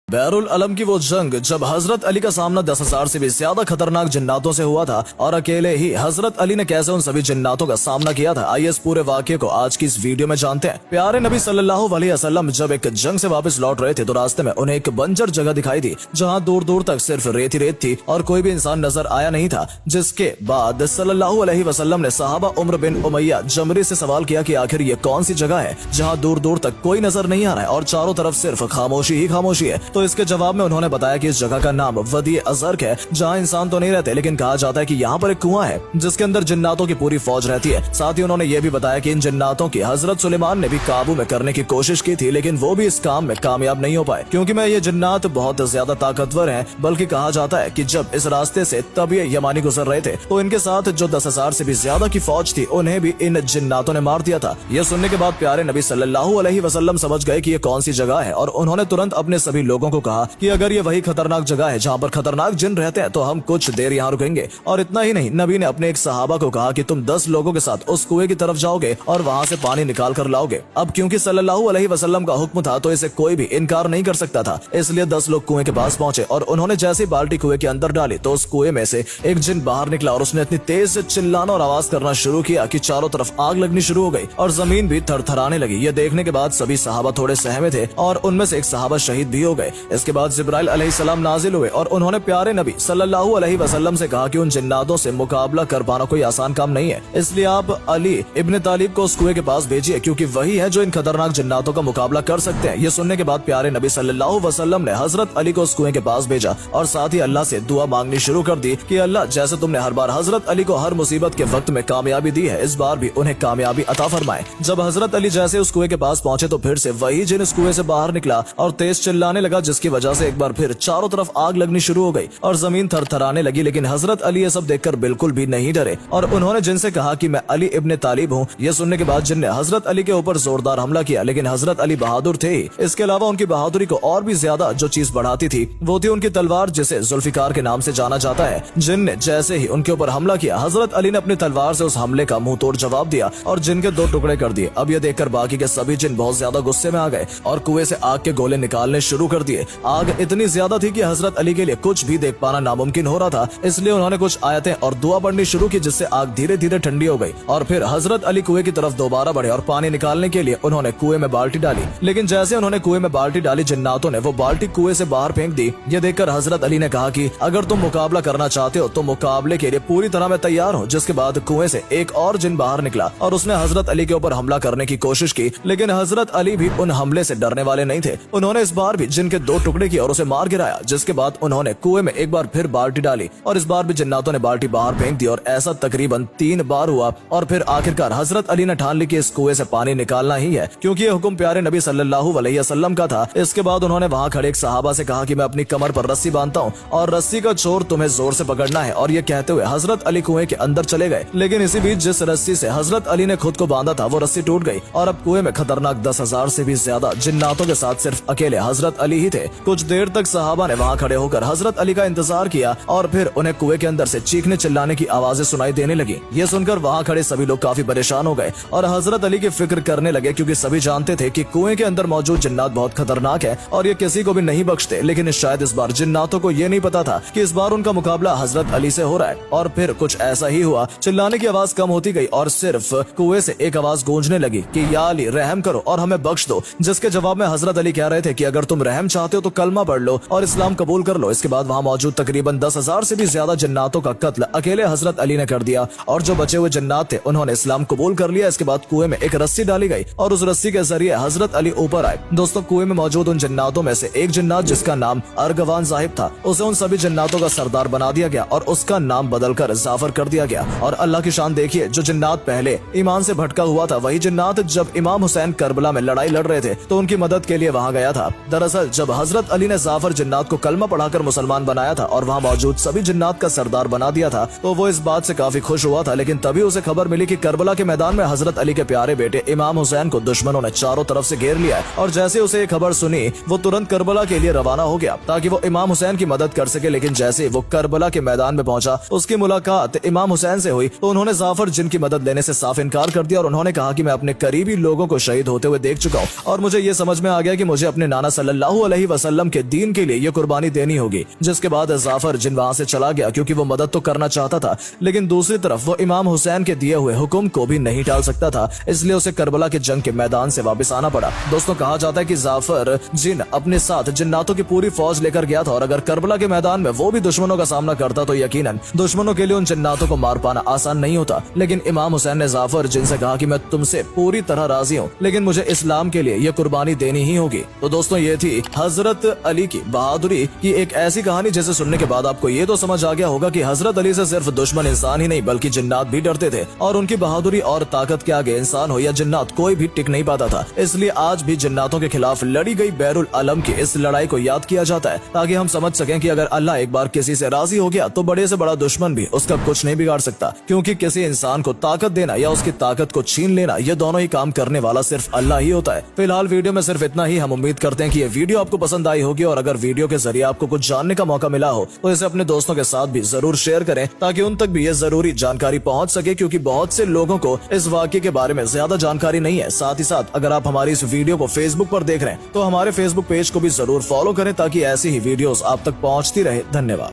बैरुल अलम की वो जंग जब हजरत अली का सामना 10,000 से भी ज्यादा खतरनाक जिन्नातों से हुआ था और अकेले ही हजरत अली ने कैसे उन सभी जिन्नातों का सामना किया था, आइए इस पूरे वाक्य को आज की इस वीडियो में जानते हैं। प्यारे नबी सल्लल्लाहु अलैहि वसल्लम जब एक जंग से वापस लौट रहे थे तो रास्ते में उन्हें एक बंजर जगह दिखाई दी जहाँ दूर दूर तक सिर्फ रेत ही रेत थी और कोई भी इंसान नजर आया नहीं था। जिसके बाद सल्लल्लाहु अलैहि वसल्लम ने सहाबा उम्र बिन उमैया जमरी से सवाल किया कि आखिर ये कौन सी जगह है जहाँ दूर दूर तक कोई नजर नहीं आ रहा है और चारों तरफ सिर्फ खामोशी ही खामोशी है। तो इसके जवाब में उन्होंने बताया कि इस जगह का नाम वदी अजर्क है जहाँ इंसान तो नहीं रहते, लेकिन कहा जाता है कि यहाँ पर एक कुआं है जिसके अंदर जिन्नातों की पूरी फौज रहती है। साथ ही उन्होंने ये भी बताया कि इन जिन्नातों की हजरत सुलेमान ने भी काबू में करने की कोशिश की थी, लेकिन वो भी इस काम में कामयाब नहीं हो पाए क्योंकि मैं ये जिन्नात बहुत ज्यादा ताकतवर हैं। बल्कि कहा जाता है कि जब इस रास्ते से तबी यमानी गुजर रहे थे तो इनके साथ जो 10,000 से भी ज्यादा की फौज थी उन्हें भी इन जिन्नातों ने मार दिया था। यह सुनने के बाद प्यारे नबी सल्लल्लाहु अलैहि वसल्लम समझ गए कि ये कौन सी जगह है और उन्होंने तुरंत अपने सभी लोगों को कहा कि अगर ये वही खतरनाक जगह है जहाँ पर खतरनाक जिन रहते हैं तो हम कुछ देर यहाँ रुकेंगे। और इतना ही नहीं, नबी ने अपने एक सहाबा को कहा कि तुम 10 लोगों के साथ उस कुएं की तरफ जाओगे और वहाँ से पानी निकाल कर लाओगे। अब क्योंकि सल्लल्लाहु अलैहि वसल्लम का हुक्म था तो इसे कोई भी इनकार नहीं कर सकता था, इसलिए 10 लोग कुएं के पास पहुंचे और उन्होंने जैसे बाल्टी कुएं के अंदर डाली तो उस कुएं में से एक जिन बाहर निकला और उसने इतनी तेज से चिल्लाना और आवाज करना शुरू किया कि चारों तरफ आग लगनी शुरू हो गई और जमीन भी थरथराने लगी। ये देखने के बाद सभी सहाबा थोड़े सहमे थे और उनमें से एक सहाबा शहीद भी हो गए। इसके बाद जिब्राइल अलैहिस्सलाम नाजिल हुए और उन्होंने प्यारे नबी सल्लल्लाहु अलैहि वसल्लम से कहा कि उन जिन्नातों से मुकाबला कर पाना कोई आसान काम नहीं है, इसलिए आप अली इब्न तालिब को उस कुएं के पास भेजिए क्योंकि वही है जो इन खतरनाक जिन्नातों का मुकाबला कर सकते हैं। ये सुनने के बाद प्यारे नबी सल्लल्लाहु अलैहि वसल्लम ने हजरत अली को उस कुएं के पास भेजा और साथ ही अल्लाह से दुआ मांगनी शुरू कर दी कि अल्लाह जैसे तुमने हर बार हजरत अली को हर मुसीबत के वक्त में कामयाबी दी है, इस बार भी उन्हें कामयाबी अता फरमाए। जब हजरत अली जैसे उस कुएं के पास पहुंचे तो फिर से वही जिन इस कुएं से बाहर निकला और तेज चिल्लाने लगा, जिसकी वजह से एक बार फिर चारों तरफ आग लगनी शुरू हो गई और जमीन थरथराने लगी। लेकिन हजरत अली ये सब देखकर बिल्कुल भी नहीं डरे और उन्होंने जिनसे कहा कि मैं अली इब्न तालिब हूँ। यह सुनने के बाद जिन ने हजरत अली के ऊपर जोरदार हमला किया, लेकिन हजरत अली बहादुर थे ही। इसके अलावा उनकी बहादुरी को और भी ज्यादा जो चीज बढ़ाती थी वो थी उनकी तलवार, जिसे जुल्फिकार के नाम से जाना जाता है। जिन ने जैसे ही उनके ऊपर हमला किया, हजरत अली ने अपनी तलवार से उस हमले का मुंह तोड़ जवाब दिया और जिन के 2 टुकड़े कर दिए। अब यह देखकर बाकी के सभी जिन बहुत ज्यादा गुस्से में आ गए और कुएं से आग के गोले निकालने शुरू कर दिए। आग इतनी ज्यादा थी कि हजरत अली के लिए कुछ भी देख पाना नामुमकिन हो रहा था, इसलिए उन्होंने कुछ आयतें और दुआ पढ़नी शुरू की जिससे आग धीरे धीरे ठंडी हो गई। और फिर हजरत अली कुएं की तरफ दोबारा बढ़े और पानी निकालने के लिए उन्होंने कुएं में बाल्टी डाली, लेकिन जैसे उन्होंने कुएं में बाल्टी डाली जिन्नातों ने वो बाल्टी कुएं से बाहर फेंक दी। ये देखकर हजरत अली ने कहा कि अगर तुम मुकाबला करना चाहते हो तो मुकाबले के लिए पूरी तरह मैं तैयार हूँ। जिसके बाद कुएं से एक और जिन बाहर निकला और उसने हजरत अली के ऊपर हमला करने की कोशिश की, लेकिन हजरत अली भी उन हमले से डरने वाले नहीं थे। उन्होंने इस बार भी जिन के 2 टुकड़े किए और उसे मार गिराया। जिसके बाद उन्होंने कुएं में एक बार फिर बाल्टी डाली और इस बार भी जिन्नातों ने बाल्टी बाहर फेंक दी और ऐसा तकरीबन 3 बार हुआ और फिर आखिरकार हजरत अली ने ठान ली कि इस कुएं से पानी निकालना ही है क्योंकि ये हुक्म प्यारे नबी सल्लल्लाहु अलैहि वसल्लम का था। इसके बाद उन्होंने वहां खड़े एक सहाबा से कहा कि मैं अपनी कमर पर रस्सी बांधता हूँ और रस्सी का छोर तुम्हें जोर से पकड़ना है। और ये कहते हुए हजरत अली कुएं के अंदर चले गए, लेकिन इसी बीच जिस रस्सी से हजरत अली ने खुद को बांधा था वो रस्सी टूट गई और अब कुएं में खतरनाक 10,000 से भी ज्यादा जिन्नातों के साथ सिर्फ अकेले हजरत अली ही थे। कुछ देर तक सहाबा ने वहाँ खड़े होकर हजरत अली का इंतजार किया और फिर उन्हें कुएं के अंदर से चीखने चिल्लाने की आवाजें सुनाई देने लगी। ये सुनकर वहाँ खड़े सभी लोग काफी परेशान हो गए और हजरत अली की फिक्र करने लगे क्योंकि सभी जानते थे कि कुएं के अंदर मौजूद जिन्नात बहुत खतरनाक है और ये किसी को भी नहीं बख्शते। लेकिन शायद इस बार जिन्नातों को ये नहीं पता था कि इस बार उनका मुकाबला हजरत अली से हो रहा है। और फिर कुछ ऐसा ही हुआ, चिल्लाने की आवाज कम होती गई और सिर्फ कुएं से एक आवाज गूंजने लगी कि या अली रहम करो और हमें बख्श दो। जिसके जवाब में हजरत अली कह रहे थे कि अगर तुम रहम चाहते हो तो कलमा पढ़ लो और इस्लाम कबूल कर लो। इसके बाद वहाँ मौजूद तकरीबन 10,000 से भी ज्यादा जिन्नातों का कत्ल अकेले हजरत अली ने कर दिया और जो बचे हुए जिन्नात थे उन्होंने इस्लाम कबूल कर लिया। इसके बाद कुएं में एक रस्सी डाली गई और उस रस्सी के जरिए हजरत अली ऊपर आए। दोस्तों, कुएं में मौजूद उन जिन्नातों में से एक जिन्नात जिसका नाम अर्गवान साहिब था, उसे उन सभी जिन्नातों का सरदार बना दिया गया और उसका नाम बदलकर जाफर कर दिया गया। और अल्लाह की शान देखिए, जो जिन्नात पहले ईमान से भटका हुआ था वही जिन्नात जब इमाम हुसैन करबला में लड़ाई लड़ रहे थे तो उनकी मदद के लिए वहाँ गया था। दरअसल जब हजरत अली ने जाफर जिन्नात को कलमा पढ़ाकर मुसलमान बनाया था और वहाँ मौजूद सभी जिन्नात का सरदार बना दिया था तो वो इस बात से काफी खुश हुआ था। लेकिन तभी उसे खबर मिली कि करबला के मैदान में हजरत अली के प्यारे बेटे इमाम हुसैन को दुश्मनों ने चारों तरफ से घेर लिया है। और जैसे उसे ये खबर सुनी वो तुरंत करबला के लिए रवाना हो गया ताकि वो इमाम हुसैन की मदद कर सके। लेकिन जैसे वो करबला के मैदान में पहुंचा, उसकी मुलाकात इमाम हुसैन से हुई तो उन्होंने जाफर जिन की मदद लेने से साफ इनकार कर दिया और उन्होंने कहा कि मैं अपने करीबी लोगों को शहीद होते हुए देख चुका हूँ और मुझे ये समझ में आ गया कि मुझे अपने नाना सल्लल्लाहु अलैहि अलैहि वसल्लम के दीन के लिए ये कुर्बानी देनी होगी। जिसके बाद जाफर जिन वहां से चला गया क्योंकि वो मदद तो करना चाहता था, लेकिन दूसरी तरफ वो इमाम हुसैन के दिए हुए हुक्म को भी नहीं टाल सकता था, इसलिए उसे करबला के जंग के मैदान से वापस आना पड़ा। दोस्तों कहा जाता है कि जाफर जिन अपने साथ जिन्नातों की पूरी फौज लेकर गया था और अगर करबला के मैदान में वो भी दुश्मनों का सामना करता तो यकीनन दुश्मनों के लिए उन जिन्नातों को मार पाना आसान नहीं होता। लेकिन इमाम हुसैन ने जाफर जिन से कहा कि मैं तुमसे पूरी तरह राजी हूँ, लेकिन मुझे इस्लाम के लिए ये कुर्बानी देनी ही होगी। तो दोस्तों ये थी हजरत अली की बहादुरी की एक ऐसी कहानी जिसे सुनने के बाद आपको ये तो समझ आ गया होगा कि हजरत अली से सिर्फ दुश्मन इंसान ही नहीं बल्कि जिन्नात भी डरते थे और उनकी बहादुरी और ताकत के आगे इंसान हो या जिन्नात कोई भी टिक नहीं पाता था। इसलिए आज भी जिन्नातों के खिलाफ लड़ी गई बैरुल अलम की इस लड़ाई को याद किया जाता है ताकि हम समझ सकें कि अगर अल्लाह एक बार किसी से राजी हो गया तो बड़े से बड़ा दुश्मन भी उसका कुछ नहीं बिगाड़ सकता, क्योंकि किसी इंसान को ताकत देना या उसकी ताकत को छीन लेना ये दोनों ही काम करने वाला सिर्फ अल्लाह ही होता है। फिलहाल वीडियो में सिर्फ इतना ही। हम उम्मीद करते हैं कि ये वीडियो आपको पसंद आई होगी और अगर वीडियो के जरिए आपको कुछ जानने का मौका मिला हो तो इसे अपने दोस्तों के साथ भी जरूर शेयर करें ताकि उन तक भी ये जरूरी जानकारी पहुंच सके, क्योंकि बहुत से लोगों को इस वाकये के बारे में ज्यादा जानकारी नहीं है। साथ ही साथ अगर आप हमारी इस वीडियो को फेसबुक पर देख रहे हैं तो हमारे फेसबुक पेज को भी जरूर फॉलो करें ताकि ऐसी ही वीडियोस आप तक पहुंचती रहे। धन्यवाद।